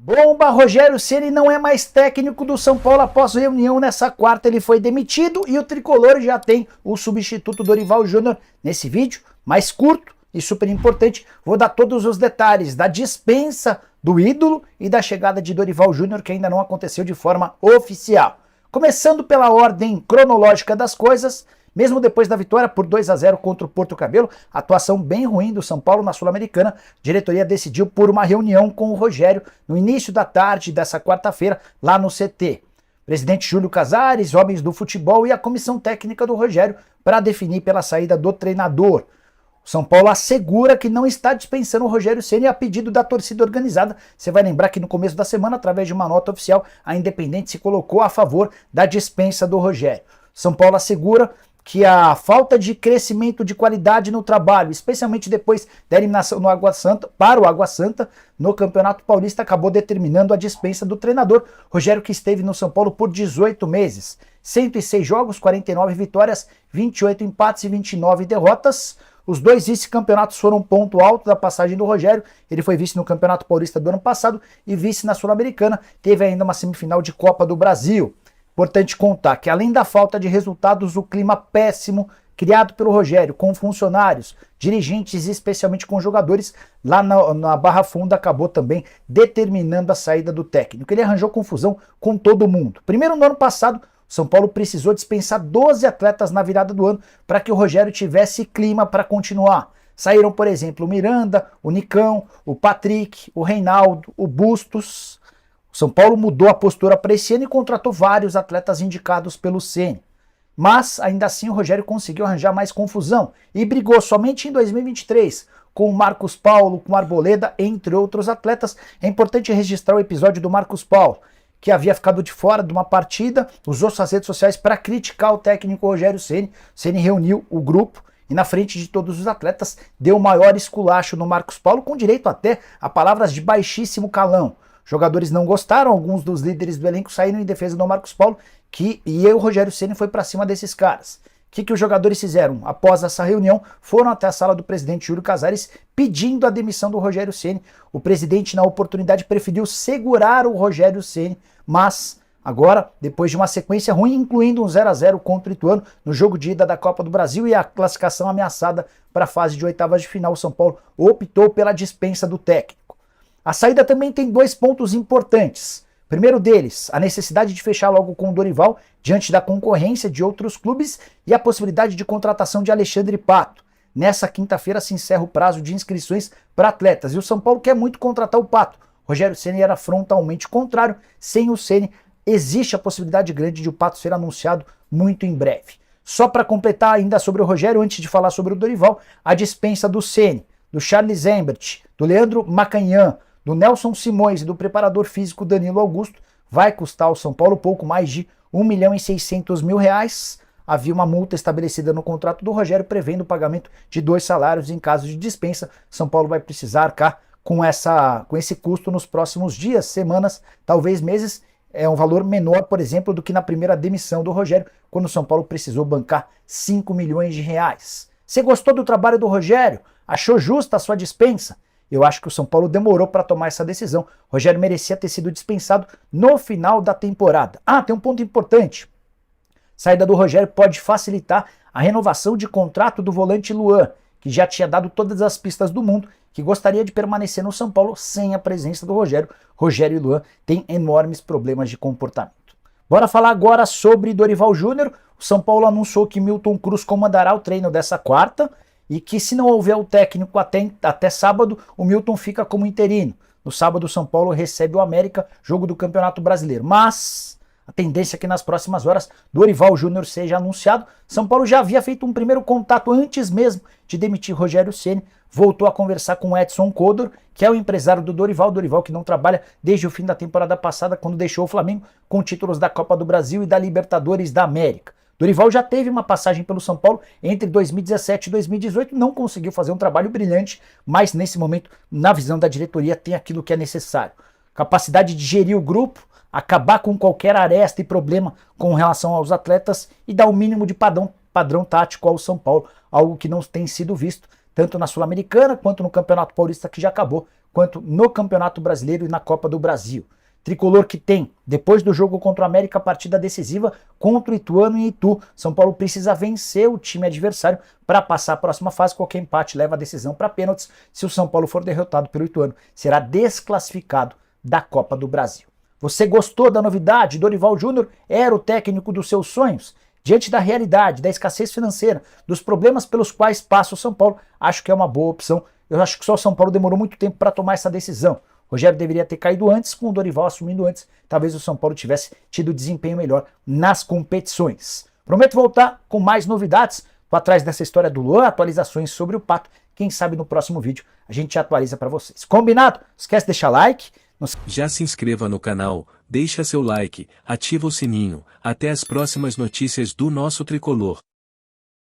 Bomba, Rogério Ceni não é mais técnico do São Paulo após reunião nessa quarta, ele foi demitido e o tricolor já tem o substituto Dorival Júnior. Nesse vídeo, mais curto e super importante, vou dar todos os detalhes da dispensa do ídolo e da chegada de Dorival Júnior, que ainda não aconteceu de forma oficial. Começando pela ordem cronológica das coisas, mesmo depois da vitória por 2-0 contra o Porto Cabelo, atuação bem ruim do São Paulo na Sul-Americana, a diretoria decidiu por uma reunião com o Rogério no início da tarde dessa quarta-feira, lá no CT. Presidente Júlio Casares, homens do futebol e a comissão técnica do Rogério para definir pela saída do treinador. O São Paulo assegura que não está dispensando o Rogério Ceni a pedido da torcida organizada. Você vai lembrar que no começo da semana, através de uma nota oficial, a Independente se colocou a favor da dispensa do Rogério. São Paulo assegura que a falta de crescimento de qualidade no trabalho, especialmente depois da eliminação no Água Santa, para o Água Santa, no Campeonato Paulista, acabou determinando a dispensa do treinador. Rogério, que esteve no São Paulo por 18 meses, 106 jogos, 49 vitórias, 28 empates e 29 derrotas. Os dois vice-campeonatos foram um ponto alto da passagem do Rogério. Ele foi vice no Campeonato Paulista do ano passado e vice na Sul-Americana. Teve ainda uma semifinal de Copa do Brasil. Importante contar que, além da falta de resultados, o clima péssimo criado pelo Rogério com funcionários, dirigentes e especialmente com jogadores lá na Barra Funda acabou também determinando a saída do técnico. Ele arranjou confusão com todo mundo. Primeiro, no ano passado, São Paulo precisou dispensar 12 atletas na virada do ano para que o Rogério tivesse clima para continuar. Saíram, por exemplo, o Miranda, o Nicão, o Patrick, o Reinaldo, o Bustos. O São Paulo mudou a postura para esse ano e contratou vários atletas indicados pelo Ceni. Mas, ainda assim, o Rogério conseguiu arranjar mais confusão e brigou somente em 2023 com o Marcos Paulo, com o Arboleda, entre outros atletas. É importante registrar o episódio do Marcos Paulo, que havia ficado de fora de uma partida, usou suas redes sociais para criticar o técnico Rogério Ceni. O Ceni reuniu o grupo e, na frente de todos os atletas, deu o maior esculacho no Marcos Paulo, com direito até a palavras de baixíssimo calão. Jogadores não gostaram, alguns dos líderes do elenco saíram em defesa do Marcos Paulo, e o Rogério Ceni foi para cima desses caras. O que os jogadores fizeram? Após essa reunião, foram até a sala do presidente Júlio Casares pedindo a demissão do Rogério Ceni. O presidente, na oportunidade, preferiu segurar o Rogério Ceni, mas agora, depois de uma sequência ruim, incluindo um 0-0 contra o Ituano no jogo de ida da Copa do Brasil e a classificação ameaçada para a fase de oitavas de final, o São Paulo optou pela dispensa do técnico. A saída também tem dois pontos importantes. Primeiro deles, a necessidade de fechar logo com o Dorival, diante da concorrência de outros clubes e a possibilidade de contratação de Alexandre Pato. Nessa quinta-feira se encerra o prazo de inscrições para atletas e o São Paulo quer muito contratar o Pato. Rogério Ceni era frontalmente contrário. Sem o Ceni, existe a possibilidade grande de o Pato ser anunciado muito em breve. Só para completar ainda sobre o Rogério, antes de falar sobre o Dorival, a dispensa do Ceni, do Charles Zembert, do Leandro Macanhã, do Nelson Simões e do preparador físico Danilo Augusto vai custar ao São Paulo pouco mais de R$1.600.000. Havia uma multa estabelecida no contrato do Rogério prevendo o pagamento de 2 salários em caso de dispensa. São Paulo vai precisar arcar com esse custo nos próximos dias, semanas, talvez meses. É um valor menor, por exemplo, do que na primeira demissão do Rogério, quando o São Paulo precisou bancar R$5 milhões. Você gostou do trabalho do Rogério? Achou justa a sua dispensa? Eu acho que o São Paulo demorou para tomar essa decisão. O Rogério merecia ter sido dispensado no final da temporada. Tem um ponto importante. A saída do Rogério pode facilitar a renovação de contrato do volante Luan, que já tinha dado todas as pistas do mundo, que gostaria de permanecer no São Paulo sem a presença do Rogério. Rogério e Luan têm enormes problemas de comportamento. Bora falar agora sobre Dorival Júnior. O São Paulo anunciou que Milton Cruz comandará o treino dessa quarta, e que se não houver o técnico até sábado, o Milton fica como interino. No sábado, o São Paulo recebe o América, jogo do Campeonato Brasileiro. Mas a tendência é que nas próximas horas Dorival Júnior seja anunciado. São Paulo já havia feito um primeiro contato antes mesmo de demitir Rogério Ceni. Voltou a conversar com Edson Codor, que é o empresário do Dorival. Dorival que não trabalha desde o fim da temporada passada, quando deixou o Flamengo com títulos da Copa do Brasil e da Libertadores da América. Dorival já teve uma passagem pelo São Paulo entre 2017 e 2018, não conseguiu fazer um trabalho brilhante, mas nesse momento, na visão da diretoria, tem aquilo que é necessário. Capacidade de gerir o grupo, acabar com qualquer aresta e problema com relação aos atletas e dar o mínimo de padrão tático ao São Paulo, algo que não tem sido visto tanto na Sul-Americana quanto no Campeonato Paulista, que já acabou quanto no Campeonato Brasileiro e na Copa do Brasil. Tricolor que tem, depois do jogo contra o América, a partida decisiva contra o Ituano em Itu. São Paulo precisa vencer o time adversário para passar a próxima fase. Qualquer empate leva a decisão para pênaltis. Se o São Paulo for derrotado pelo Ituano, será desclassificado da Copa do Brasil. Você gostou da novidade? Dorival Júnior era o técnico dos seus sonhos? Diante da realidade, da escassez financeira, dos problemas pelos quais passa o São Paulo, acho que é uma boa opção. Eu acho que só o São Paulo demorou muito tempo para tomar essa decisão. Rogério deveria ter caído antes, com o Dorival assumindo antes. Talvez o São Paulo tivesse tido desempenho melhor nas competições. Prometo voltar com mais novidades. Tô atrás dessa história do Luan, atualizações sobre o Pato. Quem sabe no próximo vídeo a gente atualiza para vocês. Combinado? Não esquece de deixar like. Já se inscreva no canal, deixa seu like, ativa o sininho. Até as próximas notícias do nosso tricolor.